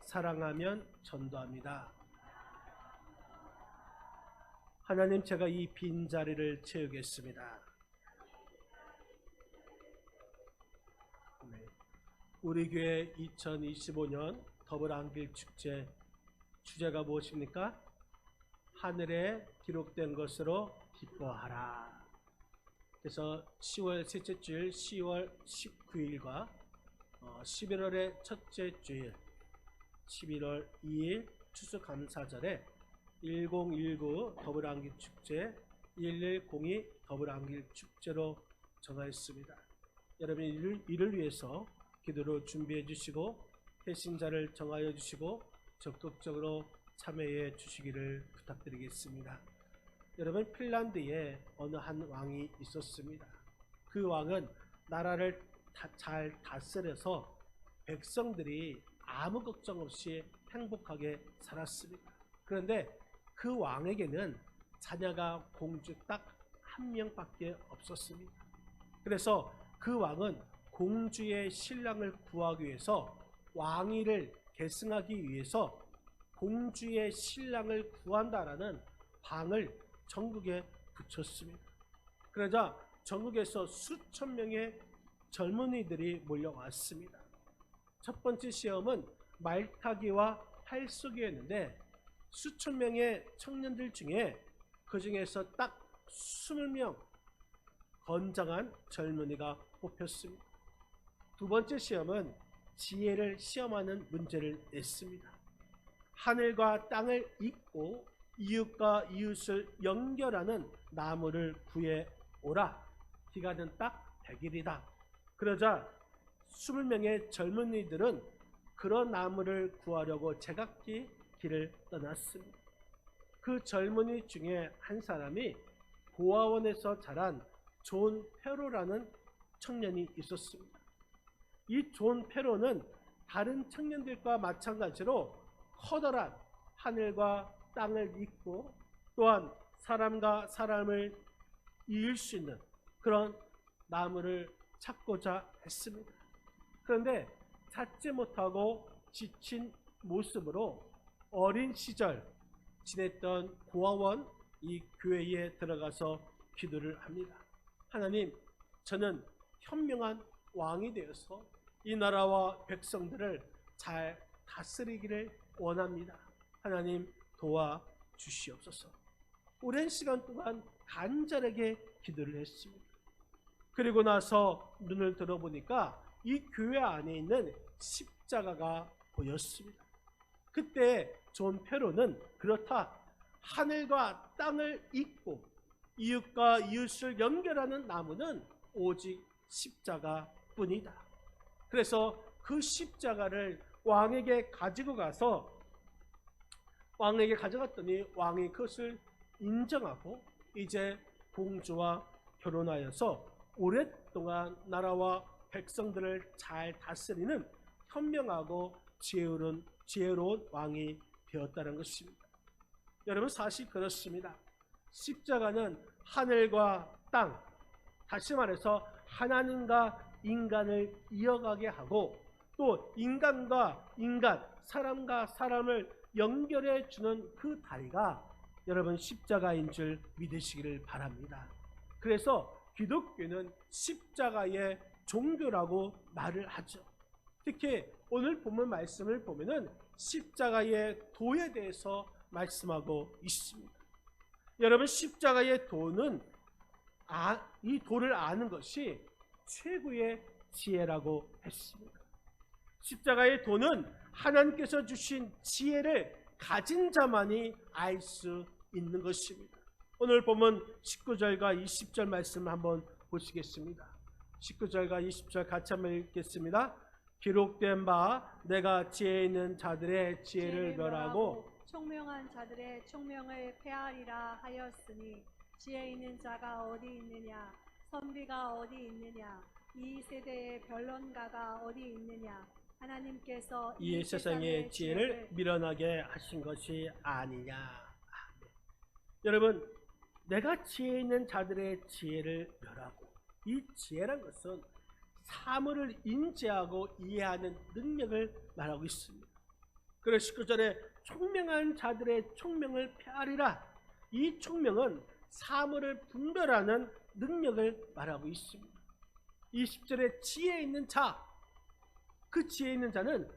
사랑하면 전도합니다. 하나님, 제가 이 빈자리를 채우겠습니다. 우리 교회 2025년 더블안길 축제 주제가 무엇입니까? 하늘에 기록된 것으로 기뻐하라. 그래서 10월 셋째 주일 10월 19일과 11월의 첫째 주일 11월 2일 추수감사절에 1019 더블안길 축제, 1102 더블안길 축제로 정하였습니다. 여러분 이를 위해서 기도로 준비해 주시고 회신자를 정하여 주시고 적극적으로 참여해 주시기를 부탁드리겠습니다. 여러분, 핀란드에 어느 한 왕이 있었습니다. 그 왕은 나라를 잘 다스려서 백성들이 아무 걱정 없이 행복하게 살았습니다. 그런데 그 왕에게는 자녀가 공주 딱 한 명밖에 없었습니다. 그래서 그 왕은 공주의 신랑을 구하기 위해서 왕위를 계승하기 위해서 공주의 신랑을 구한다라는 방을 전국에 붙였습니다. 그러자 전국에서 수천 명의 젊은이들이 몰려왔습니다. 첫 번째 시험은 말타기와 활쏘기였는데 수천 명의 청년들 중에 그 중에서 딱 20명 건장한 젊은이가 뽑혔습니다. 두 번째 시험은 지혜를 시험하는 문제를 냈습니다. 하늘과 땅을 잇고 이웃과 이웃을 연결하는 나무를 구해오라. 기간은 딱 100일이다. 그러자 20명의 젊은이들은 그런 나무를 구하려고 제각기 길을 떠났습니다. 그 젊은이 중에 한 사람이 고아원에서 자란 존 페로라는 청년이 있었습니다. 이 존 페로는 다른 청년들과 마찬가지로 커다란 하늘과 땅을 잇고 또한 사람과 사람을 이을 수 있는 그런 나무를 찾고자 했습니다. 그런데 찾지 못하고 지친 모습으로 어린 시절 지냈던 고아원 이 교회에 들어가서 기도를 합니다. 하나님, 저는 현명한 왕이 되어서 이 나라와 백성들을 잘 다스리기를 원합니다. 하나님, 도와주시옵소서. 오랜 시간 동안 간절하게 기도를 했습니다. 그리고 나서 눈을 들어보니까 이 교회 안에 있는 십자가가 보였습니다. 그때 존 페로는 그렇다, 하늘과 땅을 잇고 이웃과 이웃을 연결하는 나무는 오직 십자가뿐이다. 그래서 그 십자가를 왕에게 가지고 가서 왕에게 가져갔더니 왕이 그것을 인정하고 이제 공주와 결혼하여서 오랫동안 나라와 백성들을 잘 다스리는 현명하고 지혜로운 왕이 되었다는 것입니다. 여러분, 사실 그렇습니다. 십자가는 하늘과 땅, 다시 말해서 하나님과 인간을 이어가게 하고 또 인간과 인간, 사람과 사람을 연결해 주는 그 다리가 여러분 십자가인 줄 믿으시기를 바랍니다. 그래서 기독교는 십자가의 종교라고 말을 하죠. 특히 오늘 본문 말씀을 보면은 십자가의 도에 대해서 말씀하고 있습니다. 여러분, 십자가의 도는 이 도를 아는 것이 최고의 지혜라고 했습니다. 십자가의 도는 하나님께서 주신 지혜를 가진 자만이 알 수 있는 것입니다. 오늘 보면 19절과 20절 말씀을 한번 보시겠습니다. 19절과 20절 같이 한번 읽겠습니다. 기록된 바 내가 지혜 있는 자들의 지혜를 멸하고 총명한 자들의 총명을 폐하리라 하였으니 지혜 있는 자가 어디 있느냐, 선비가 어디 있느냐, 이 세대의 변론가가 어디 있느냐. 하나님께서 이 세상의 지혜를 미련하게 하신 것이 아니냐. 여러분, 내가 지혜 있는 자들의 지혜를 멸하고, 이 지혜란 것은 사물을 인지하고 이해하는 능력을 말하고 있습니다. 그래서 19절에 총명한 자들의 총명을 폐하리라. 이 총명은 사물을 분별하는 능력을 말하고 있습니다. 20절에 지혜 있는 자, 그 지혜 있는 자는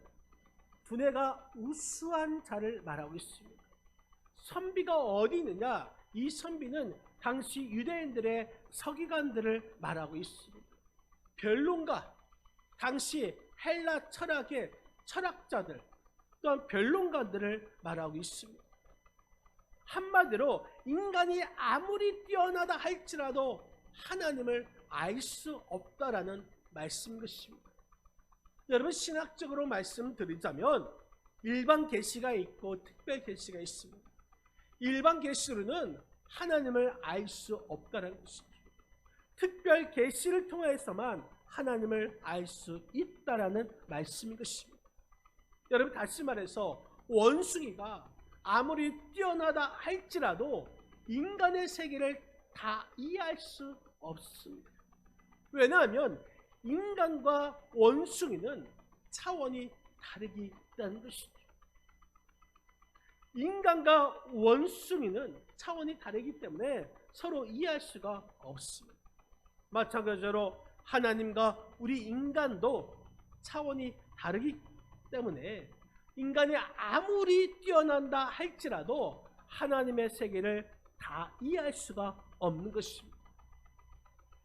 두뇌가 우수한 자를 말하고 있습니다. 선비가 어디 있느냐? 이 선비는 당시 유대인들의 서기관들을 말하고 있습니다. 변론가, 당시 헬라 철학의 철학자들, 또한 변론가들을 말하고 있습니다. 한마디로 인간이 아무리 뛰어나다 할지라도 하나님을 알 수 없다라는 말씀인 것입니다. 여러분, 신학적으로 말씀드리자면 일반 계시가 있고 특별 계시가 있습니다. 일반 계시로는 하나님을 알 수 없다는 것이죠. 특별 계시를 통해서만 하나님을 알 수 있다라는 말씀인 것입니다. 여러분, 다시 말해서 원숭이가 아무리 뛰어나다 할지라도 인간의 세계를 다 이해할 수 없습니다. 왜냐하면 인간과 원숭이는 차원이 다르기 때문인 것이죠. 인간과 원숭이는 차원이 다르기 때문에 서로 이해할 수가 없습니다. 마찬가지로 하나님과 우리 인간도 차원이 다르기 때문에 인간이 아무리 뛰어난다 할지라도 하나님의 세계를 다 이해할 수가 없는 것입니다.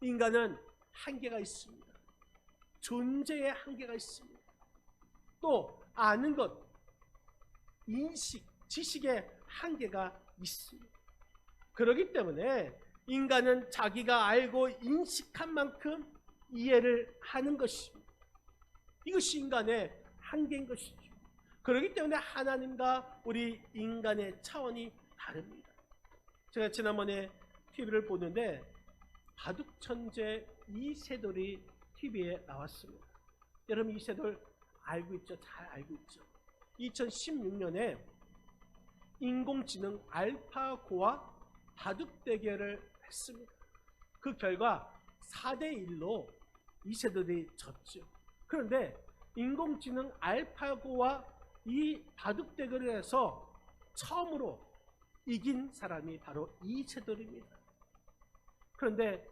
인간은 한계가 있습니다. 존재의 한계가 있습니다. 또 아는 것, 인식, 지식의 한계가 있습니다. 그렇기 때문에 인간은 자기가 알고 인식한 만큼 이해를 하는 것입니다. 이것이 인간의 한계인 것이죠. 그렇기 때문에 하나님과 우리 인간의 차원이 다릅니다. 제가 지난번에 TV를 보는데 바둑천재 이세돌이 TV에 나왔습니다. 여러분, 이세돌 알고 있죠? 잘 알고 있죠? 2016년에 인공지능 알파고와 바둑 대결을 했습니다. 그 결과 4대1로 이세돌이 졌죠. 그런데 인공지능 알파고와 이 바둑 대결을 해서 처음으로 이긴 사람이 바로 이세돌입니다. 그런데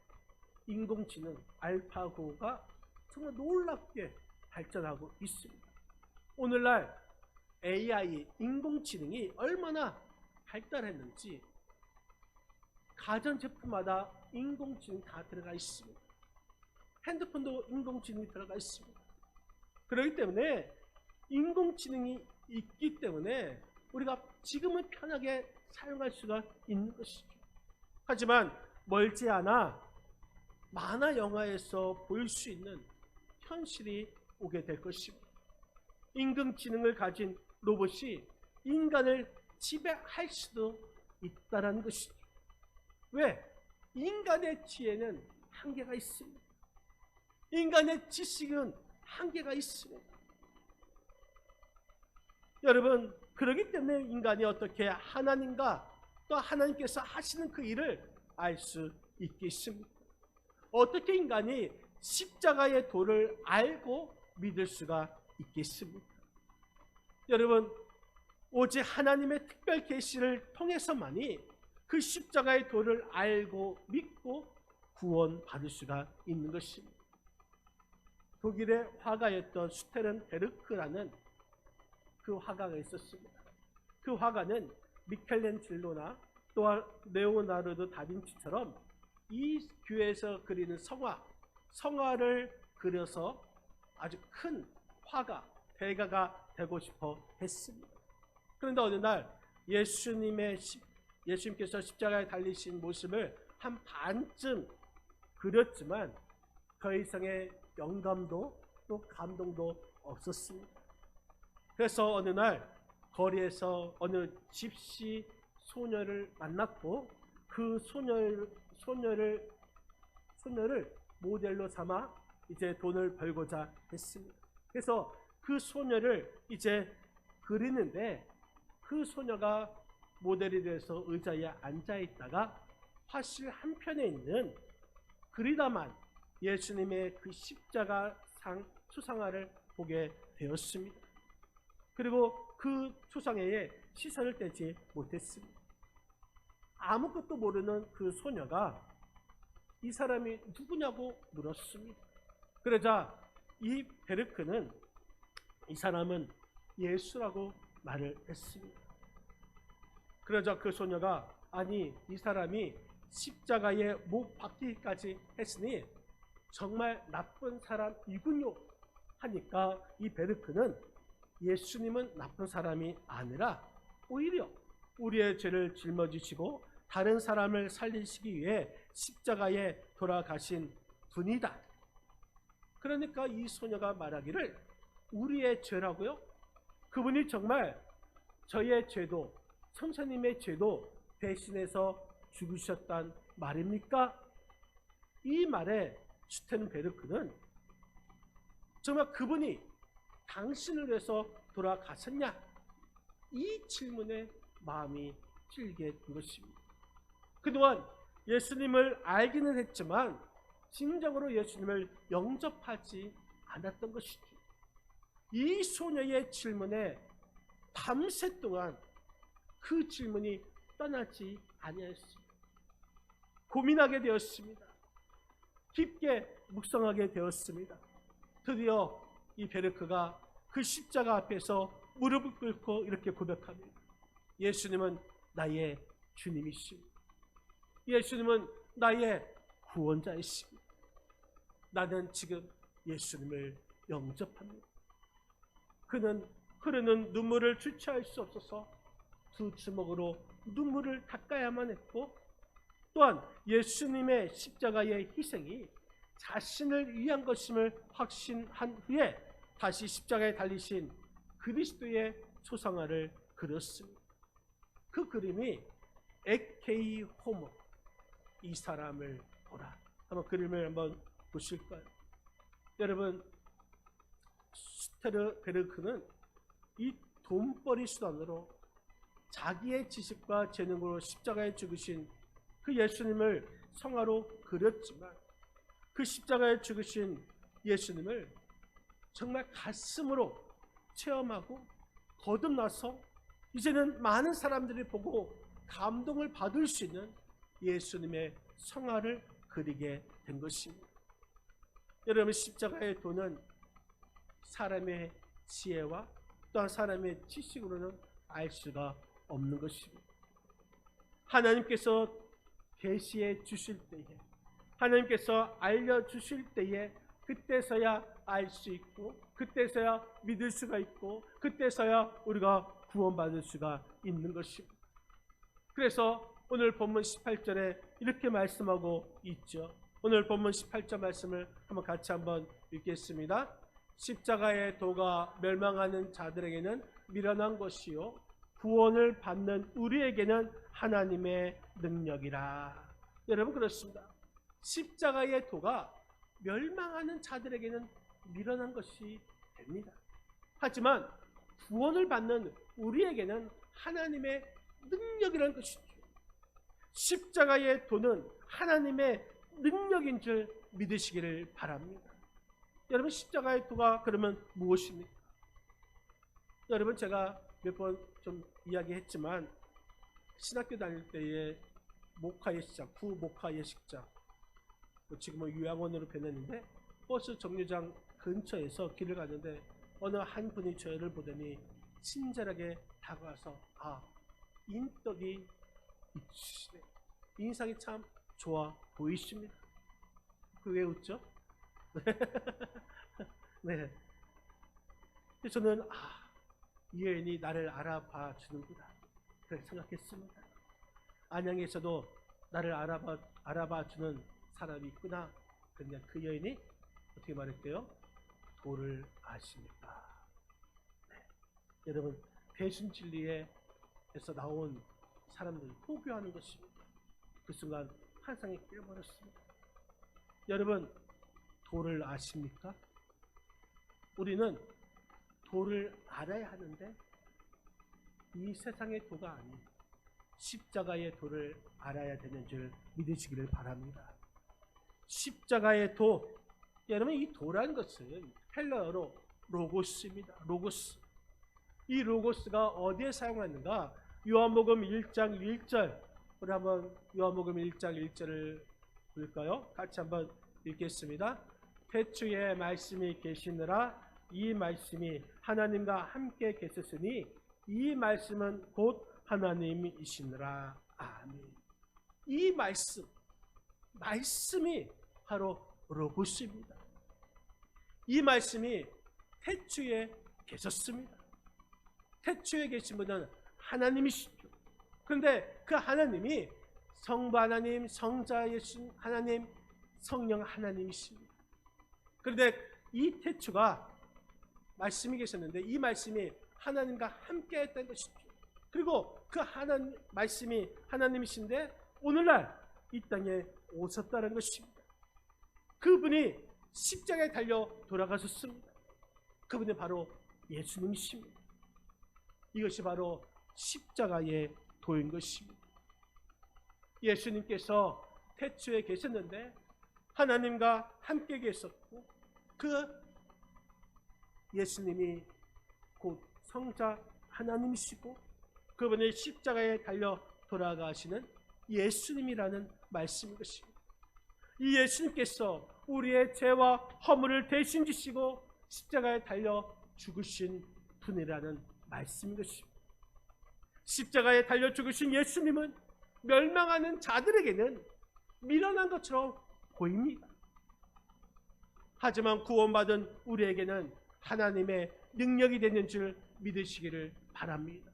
인공지능 알파고가 정말 놀랍게 발전하고 있습니다. 오늘날 AI, 인공지능이 얼마나 발달했는지 가전제품마다 인공지능이 다 들어가 있습니다. 핸드폰도 인공지능이 들어가 있습니다. 그렇기 때문에 인공지능이 있기 때문에 우리가 지금은 편하게 사용할 수가 있는 것이죠. 하지만 멀지 않아 만화 영화에서 볼 수 있는 현실이 오게 될 것입니다. 인공지능을 가진 로봇이 인간을 지배할 수도 있다는 것이죠. 왜? 인간의 지혜는 한계가 있습니다. 인간의 지식은 한계가 있습니다. 여러분, 그렇기 때문에 인간이 어떻게 하나님과 또 하나님께서 하시는 그 일을 알 수 있겠습니까? 어떻게 인간이 십자가의 도를 알고 믿을 수가 있겠습니까? 여러분, 오직 하나님의 특별 계시를 통해서만이 그 십자가의 도를 알고 믿고 구원받을 수가 있는 것입니다. 독일의 화가였던 슈테른베르크라는 그 화가가 있었습니다. 그 화가는 미켈란젤로나 또한 레오나르도 다빈치처럼 이 교회에서 그리는 성화를 그려서 아주 큰 화가, 대가가 되고 싶어 했습니다. 그런데 어느 날 예수님께서 십자가에 달리신 모습을 한 반쯤 그렸지만 더 이상의 영감도 또 감동도 없었습니다. 그래서 어느 날 거리에서 어느 집시 소녀를 만났고 그 소녀를 모델로 삼아 이제 돈을 벌고자 했습니다. 그래서 그 소녀를 이제 그리는데 그 소녀가 모델이 돼서 의자에 앉아 있다가 화실 한편에 있는 그리다만 예수님의 그 십자가 수상화를 보게 되었습니다. 그리고 그 초상회에 시선을 떼지 못했습니다. 아무것도 모르는 그 소녀가 이 사람이 누구냐고 물었습니다. 그러자 이 베르크는 이 사람은 예수라고 말을 했습니다. 그러자 그 소녀가 아니 이 사람이 십자가에 못 박히기까지 했으니 정말 나쁜 사람이군요 하니까 이 베르크는 예수님은 나쁜 사람이 아니라 오히려 우리의 죄를 짊어지시고 다른 사람을 살리시기 위해 십자가에 돌아가신 분이다. 그러니까 이 소녀가 말하기를 우리의 죄라고요? 그분이 정말 저의 죄도 선생님의 죄도 대신해서 죽으셨단 말입니까? 이 말에 슈텐베르크는 정말 그분이 당신을 위해서 돌아가셨냐? 이 질문에 마음이 찔게 된 것입니다. 그동안 예수님을 알기는 했지만 진정으로 예수님을 영접하지 않았던 것이죠. 이 소녀의 질문에 밤새 동안 그 질문이 떠나지 아니하였습니다. 고민하게 되었습니다. 깊게 묵상하게 되었습니다. 드디어 이 베르크가 그 십자가 앞에서 무릎을 꿇고 이렇게 고백합니다. 예수님은 나의 주님이십니다. 예수님은 나의 구원자이십니다. 나는 지금 예수님을 영접합니다. 그는 흐르는 눈물을 주체할 수 없어서 두 주먹으로 눈물을 닦아야만 했고 또한 예수님의 십자가의 희생이 자신을 위한 것임을 확신한 후에 다시 십자가에 달리신 그리스도의 초상화를 그렸습니다. 그 그림이 에케이 호모, 이 사람을 보라. 한번 그림을 한번 보실까요? 여러분, 슈테르베르크는 이 돈벌이 수단으로 자기의 지식과 재능으로 십자가에 죽으신 그 예수님을 성화로 그렸지만 그 십자가에 죽으신 예수님을 정말 가슴으로 체험하고 거듭나서 이제는 많은 사람들이 보고 감동을 받을 수 있는 예수님의 성화를 그리게 된 것입니다. 여러분, 십자가의 도는 사람의 지혜와 또한 사람의 지식으로는 알 수가 없는 것입니다. 하나님께서 계시해 주실 때에, 하나님께서 알려주실 때에 그때서야 알 수 있고 그때서야 믿을 수가 있고 그때서야 우리가 구원받을 수가 있는 것입니다. 그래서 오늘 본문 18절에 이렇게 말씀하고 있죠. 오늘 본문 18절 말씀을 같이 한번 읽겠습니다. 십자가의 도가 멸망하는 자들에게는 미련한 것이요 구원을 받는 우리에게는 하나님의 능력이라. 여러분, 그렇습니다. 십자가의 도가 멸망하는 자들에게는 미련한 것이 됩니다. 하지만 구원을 받는 우리에게는 하나님의 능력이라는 것이죠. 십자가의 도는 하나님의 능력인 줄 믿으시기를 바랍니다. 여러분, 십자가의 도가 그러면 무엇입니까? 여러분, 제가 몇 번 좀 이야기했지만 신학교 다닐 때의 목화 예식장, 구목화 예식장, 지금은 요양원으로 변했는데 버스 정류장 근처에서 길을 가는데 어느 한 분이 저를 보더니 친절하게 다가와서 인덕이 있으시네, 인상이 참 좋아 보이십니다. 그 왜 웃죠? 네. 저는 이 여인이 나를 알아봐 주는구나 그렇게 생각했습니다. 안양에서도 나를 알아봐 주는 사람이 있구나. 그런데 그 여인이 어떻게 말했대요? 도를 아십니까? 네. 여러분, 배순진리에서 나온 사람들 포교하는 것입니다. 그 순간 환상이 깨버렸습니다. 여러분, 도를 아십니까? 우리는 도를 알아야 하는데 이 세상의 도가 아닌 십자가의 도를 알아야 되는 줄 믿으시기를 바랍니다. 십자가의 도, 여러분, 이 도라는 것은 헬라어로 로고스입니다. 로고스. 이 로고스가 어디에 사용하는가? 요한복음 1장 1절. 우리 한번 요한복음 1장 1절을 볼까요? 같이 한번 읽겠습니다. 태초에 말씀이 계시느라 이 말씀이 하나님과 함께 계셨으니 이 말씀은 곧 하나님이시느라. 아멘. 이 말씀이 바로 로고스입니다. 이 말씀이 태초에 계셨습니다. 태초에 계신 분은 하나님이시죠. 그런데 그 하나님이 성부 하나님, 성자 예수 하나님, 성령 하나님이십니다. 그런데 이 태초가 말씀이 계셨는데 이 말씀이 하나님과 함께 했다는 것이죠. 그리고 그 말씀이 하나님이신데 오늘날 이 땅에 오셨다는 것입니다. 그분이 십자가에 달려 돌아가셨습니다. 그분이 바로 예수님이십니다. 이것이 바로 십자가의 도인 것입니다. 예수님께서 태초에 계셨는데 하나님과 함께 계셨고 그 예수님이 곧 성자 하나님이시고 그분의 십자가에 달려 돌아가시는 예수님이라는 말씀인 것입니다. 이 예수님께서 우리의 죄와 허물을 대신 지시고 십자가에 달려 죽으신 분이라는 말씀인 것입니다. 십자가에 달려 죽으신 예수님은 멸망하는 자들에게는 미련한 것처럼 보입니다. 하지만 구원받은 우리에게는 하나님의 능력이 되는 줄 믿으시기를 바랍니다.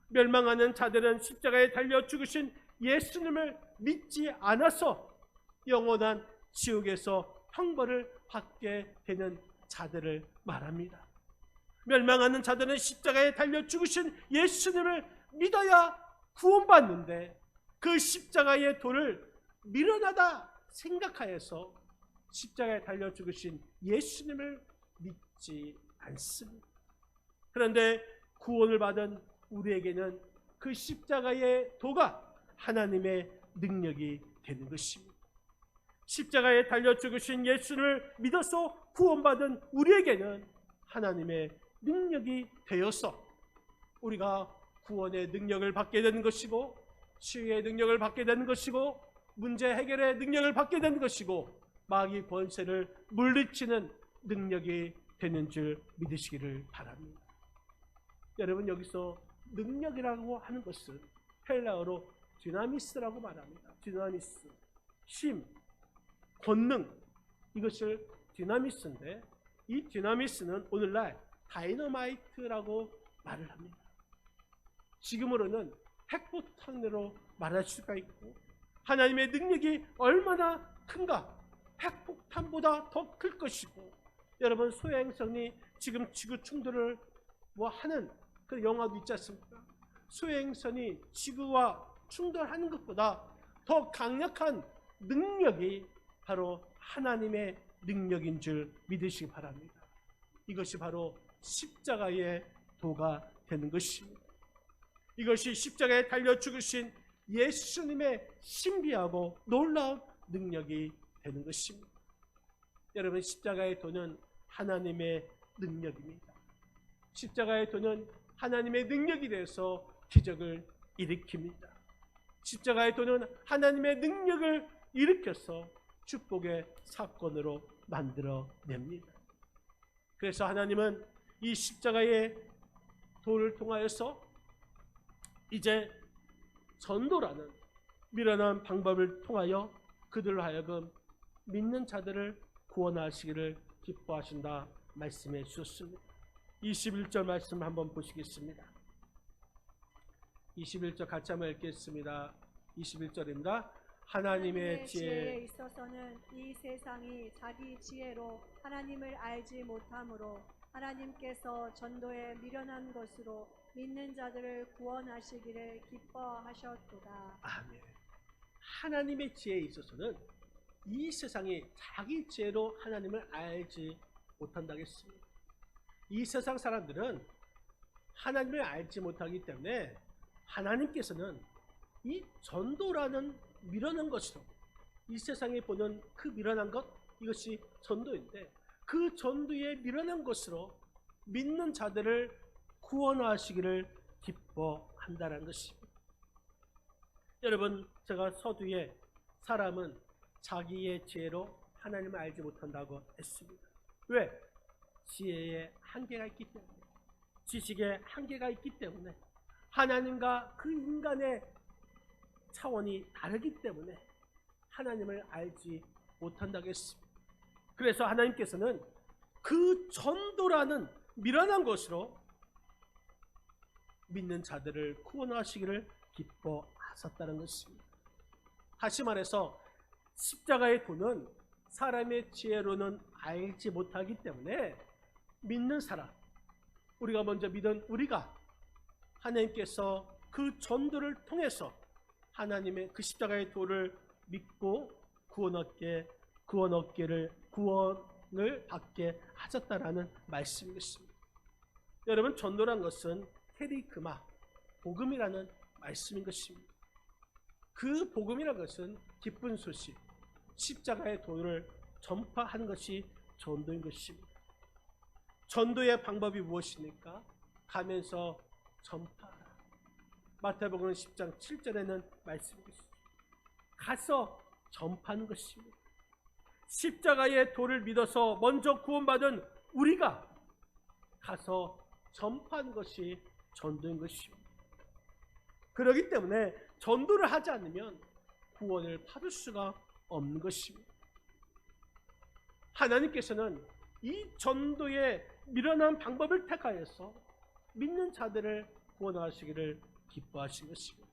멸망하는 자들은 십자가에 달려 죽으신 예수님을 믿지 않아서 영원한 지옥에서 형벌을 받게 되는 자들을 말합니다. 멸망하는 자들은 십자가에 달려 죽으신 예수님을 믿어야 구원받는데 그 십자가의 도를 미련하다 생각하여서 십자가에 달려 죽으신 예수님을 믿지 않습니다. 그런데 구원을 받은 우리에게는 그 십자가의 도가 하나님의 능력이 되는 것입니다. 십자가에 달려 죽으신 예수를 믿어서 구원받은 우리에게는 하나님의 능력이 되어서 우리가 구원의 능력을 받게 되는 것이고 치유의 능력을 받게 되는 것이고 문제 해결의 능력을 받게 되는 것이고 마귀 권세를 물리치는 능력이 되는 줄 믿으시기를 바랍니다. 여러분, 여기서 능력이라고 하는 것은 헬라어로 디나미스라고 말합니다. 디나미스, 힘, 권능, 이것을 디나미스인데 이 디나미스는 오늘날 다이너마이트라고 말을 합니다. 지금으로는 핵폭탄으로 말할 수가 있고 하나님의 능력이 얼마나 큰가, 핵폭탄보다 더 클 것이고 여러분, 소행성이 지금 지구 충돌을 하는 그 영화도 있지 않습니까? 소행성이 지구와 충돌하는 것보다 더 강력한 능력이 바로 하나님의 능력인 줄 믿으시기 바랍니다. 이것이 바로 십자가의 도가 되는 것입니다. 이것이 십자가에 달려 죽으신 예수님의 신비하고 놀라운 능력이 되는 것입니다. 여러분, 십자가의 도는 하나님의 능력입니다. 십자가의 도는 하나님의 능력이 돼서 기적을 일으킵니다. 십자가의 도는 하나님의 능력을 일으켜서 축복의 사건으로 만들어냅니다. 그래서 하나님은 이 십자가의 도를 통하여서 이제 전도라는 미련한 방법을 통하여 그들로 하여금 믿는 자들을 구원하시기를 기뻐하신다 말씀해 주셨습니다. 21절 말씀 한번 보시겠습니다. 21절 같이 한번 읽겠습니다. 21절입니다. 하나님의 지혜에 있어서는 이 세상이 자기 지혜로 하나님을 알지 못하므로 하나님께서 전도에 미련한 것으로 믿는 자들을 구원하시기를 기뻐하셨도다. 아멘. 하나님의 지혜에 있어서는 이 세상이 자기 지혜로 하나님을 알지 못한다고 했습니다. 이 세상 사람들은 하나님을 알지 못하기 때문에 하나님께서는 이 전도라는 미련한 것으로 이 세상에 보는 그 미련한 것, 이것이 전도인데 그 전도의 미련한 것으로 믿는 자들을 구원하시기를 기뻐한다는 것입니다. 여러분, 제가 서두에 사람은 자기의 지혜로 하나님을 알지 못한다고 했습니다. 왜? 지혜에 한계가 있기 때문에, 지식에 한계가 있기 때문에, 하나님과 그 인간의 차원이 다르기 때문에 하나님을 알지 못한다고 했습니다. 그래서 하나님께서는 그 전도라는 미련한 것으로 믿는 자들을 구원하시기를 기뻐하셨다는 것입니다. 다시 말해서 십자가의 도는 사람의 지혜로는 알지 못하기 때문에 믿는 사람, 우리가 먼저 믿은 우리가 하나님께서 그 전도를 통해서 하나님의 그 십자가의 도를 믿고 구원을 받게 하셨다라는 말씀이겠습니다. 여러분, 전도란 것은 케리그마, 복음이라는 말씀인 것입니다. 그 복음이라는 것은 기쁜 소식, 십자가의 도를 전파하는 것이 전도인 것입니다. 전도의 방법이 무엇입니까? 가면서 전파하라. 마태복음 10장 7절에는 말씀이겠습니다. 가서 전파하는 것입니다. 십자가의 도를 믿어서 먼저 구원받은 우리가 가서 전파하는 것이 전도인 것입니다. 그렇기 때문에 전도를 하지 않으면 구원을 받을 수가 없는 것입니다. 하나님께서는 이 전도의 미련한 방법을 택하여서 믿는 자들을 구원하시기를 기뻐하신 것입니다.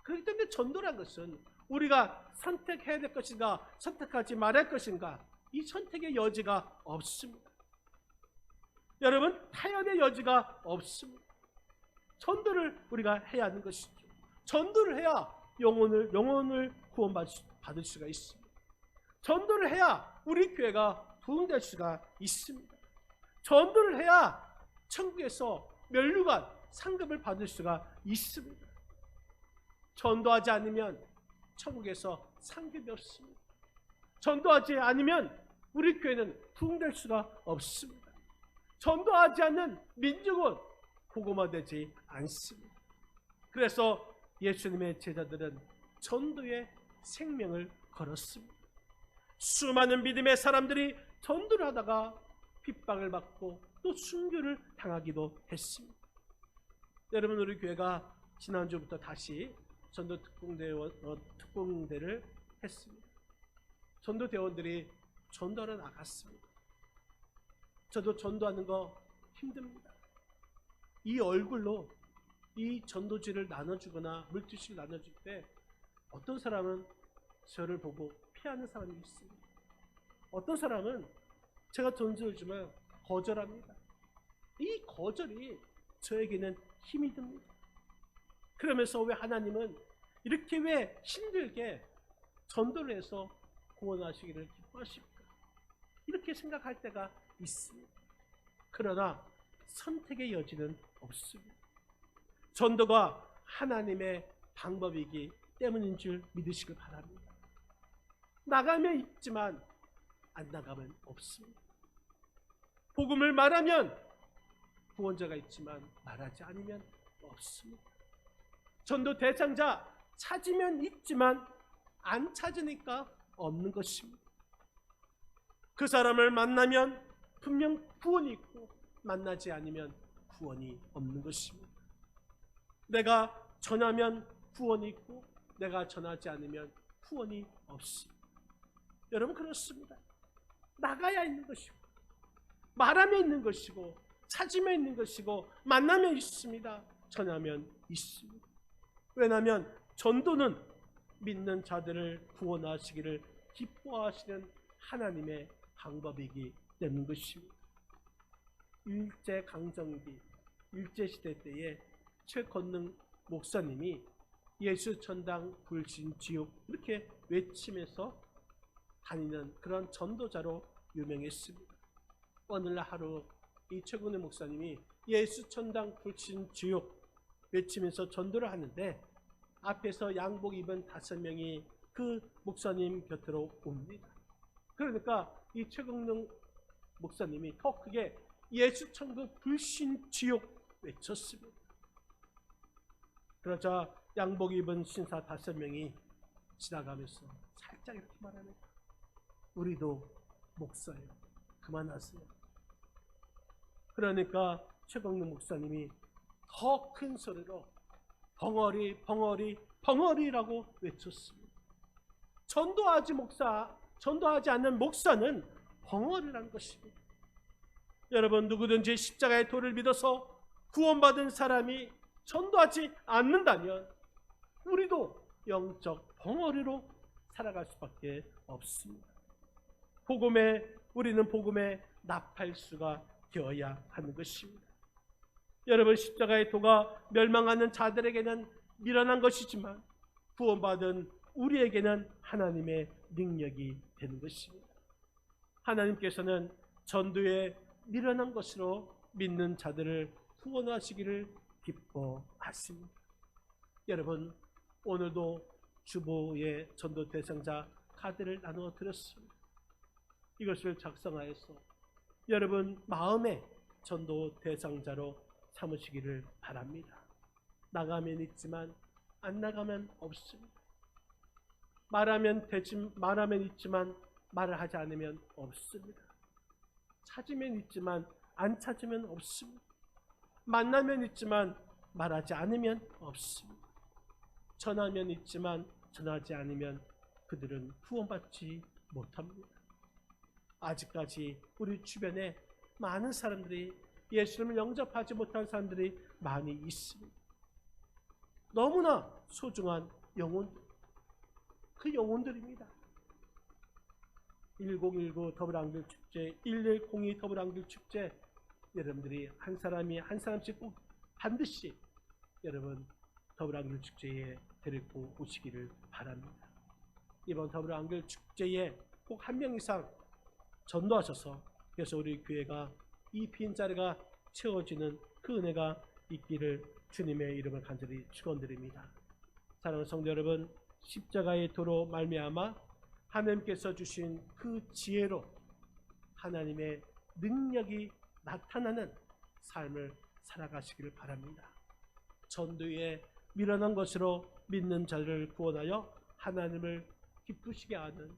그렇기 때문에 전도란 것은 우리가 선택해야 될 것인가, 선택하지 말아야 할 것인가, 이 선택의 여지가 없습니다. 여러분, 타협의 여지가 없습니다. 전도를 우리가 해야 하는 것이죠. 전도를 해야 영혼을 구원받을 수가 있습니다. 전도를 해야 우리 교회가 부흥될 수가 있습니다. 전도를 해야 천국에서 면류관 상급을 받을 수가 있습니다. 전도하지 않으면 천국에서 상급이 없습니다. 전도하지 않으면 우리 교회는 부흥될 수가 없습니다. 전도하지 않는 민족은 복음화되지 않습니다. 그래서 예수님의 제자들은 전도에 생명을 걸었습니다. 수많은 믿음의 사람들이 전도를 하다가 핍박을 받고 또 순교를 당하기도 했습니다. 여러분, 우리 교회가 지난주부터 다시 전도 특공대를 했습니다. 전도대원들이 전도를 나갔습니다. 저도 전도하는 거 힘듭니다. 이 얼굴로 이 전도지를 나눠주거나 물티슈를 나눠줄 때 어떤 사람은 저를 보고 피하는 사람이 있습니다. 어떤 사람은 제가 전도를 주면 거절합니다. 이 거절이 저에게는 힘이 듭니다. 그러면서 왜 하나님은 이렇게 왜 힘들게 전도를 해서 구원하시기를 기뻐하실까? 이렇게 생각할 때가 있습니다. 그러나 선택의 여지는 없습니다. 전도가 하나님의 방법이기 때문인 줄 믿으시길 바랍니다. 나가면 있지만 안 나가면 없습니다. 복음을 말하면 구원자가 있지만 말하지 않으면 없습니다. 전도 대상자 찾으면 있지만 안 찾으니까 없는 것입니다. 그 사람을 만나면 분명 구원이 있고 만나지 않으면 구원이 없는 것입니다. 내가 전하면 구원이 있고 내가 전하지 않으면 구원이 없습니다. 여러분, 그렇습니다. 나가야 있는 것이고 말하면 있는 것이고 찾으면 있는 것이고 만나면 있습니다. 전하면 있습니다. 왜냐하면 전도는 믿는 자들을 구원하시기를 기뻐하시는 하나님의 방법이기 때문인 것입니다. 일제강점기, 일제시대 때에 최건능 목사님이 예수 천당 불신 지옥 이렇게 외치면서 다니는 그런 전도자로 유명했습니다. 오늘날 하루 이 최건능 목사님이 예수 천당 불신 지옥 외치면서 전도를 하는데 앞에서 양복 입은 5명이 그 목사님 곁으로 옵니다. 그러니까 이 최건능 목사님이 더 크게 예수 천국 불신 지옥 외쳤습니다. 그러자 양복 입은 신사 5명이 지나가면서 살짝 이렇게 말합니다. 우리도 목사예요. 그만하세요. 그러니까 최광록 목사님이 더 큰 소리로 벙어리 벙어리 벙어리라고 외쳤습니다. 전도하지 않는 목사는 벙어리라는 것입니다. 여러분, 누구든지 십자가의 도를 믿어서 구원받은 사람이 전도하지 않는다면 우리도 영적 벙어리로 살아갈 수밖에 없습니다. 우리는 복음의 나팔수가 되어야 하는 것입니다. 여러분, 십자가의 도가 멸망하는 자들에게는 미련한 것이지만 구원받은 우리에게는 하나님의 능력이 되는 것입니다. 하나님께서는 전도에 미련한 것으로 믿는 자들을 구원하시기를 기뻐하십니다. 여러분, 오늘도 주보의 전도 대상자 카드를 나누어 드렸습니다. 이것을 작성하여서 여러분 마음의 전도 대상자로 삼으시기를 바랍니다. 나가면 있지만 안 나가면 없습니다. 말하면 있지만 말을 하지 않으면 없습니다. 찾으면 있지만 안 찾으면 없습니다. 만나면 있지만 말하지 않으면 없습니다. 전하면 있지만 전하지 않으면 그들은 구원받지 못합니다. 아직까지 우리 주변에 많은 사람들이 예수님을 영접하지 못한 사람들이 많이 있습니다. 너무나 소중한 영혼들, 그 영혼들입니다. 1019 더블앙글 축제, 1102 더블앙글 축제, 여러분들이 한 사람씩 꼭 반드시 여러분 더블앙글 축제에 데리고 오시기를 바랍니다. 이번 더블앙글 축제에 꼭 한 명 이상 전도하셔서 그래서 우리 교회가 이 빈자리가 채워지는 그 은혜가 있기를 주님의 이름을 간절히 축원드립니다. 사랑하는 성도 여러분, 십자가의 도로 말미암아 하나님께서 주신 그 지혜로 하나님의 능력이 나타나는 삶을 살아가시기를 바랍니다. 전도에 미련한 것으로 믿는 자를 구원하여 하나님을 기쁘시게 하는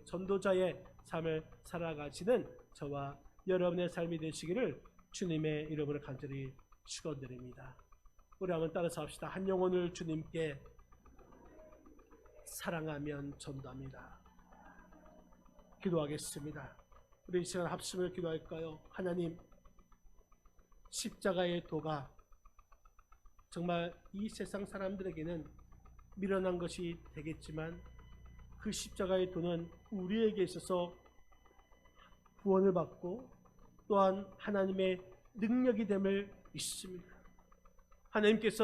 전도자의 삶을 살아가시는 저와 여러분의 삶이 되시기를 주님의 이름으로 간절히 축원드립니다. 우리 한번 따라서 합시다. 한 영혼을 주님께 사랑하면 전도합니다. 기도하겠습니다. 우리 이 시간 합심을 기도할까요? 하나님, 십자가의 도가 정말 이 세상 사람들에게는 미련한 것이 되겠지만 그 십자가의 도는 우리에게 있어서 구원을 받고 또한 하나님의 능력이 됨을 믿습니다. 하나님께서